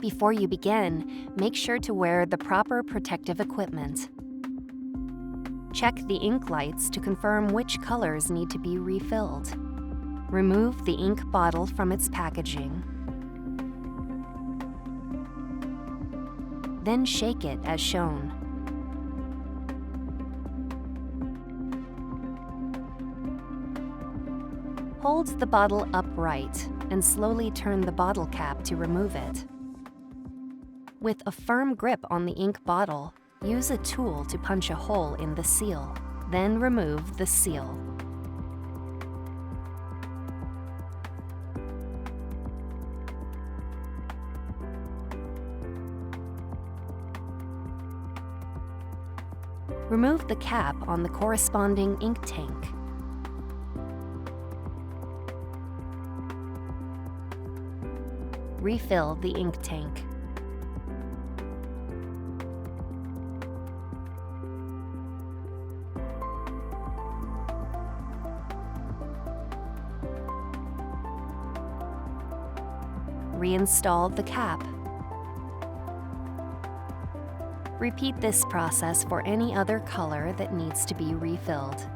Before you begin, make sure to wear the proper protective equipment. Check the ink lights to confirm which colors need to be refilled. Remove the ink bottle from its packaging. Then shake it as shown. Hold the bottle upright and slowly turn the bottle cap to remove it. With a firm grip on the ink bottle, use a tool to punch a hole in the seal. Then remove the seal. Remove the cap on the corresponding ink tank. Refill the ink tank. Reinstall the cap. Repeat this process for any other color that needs to be refilled.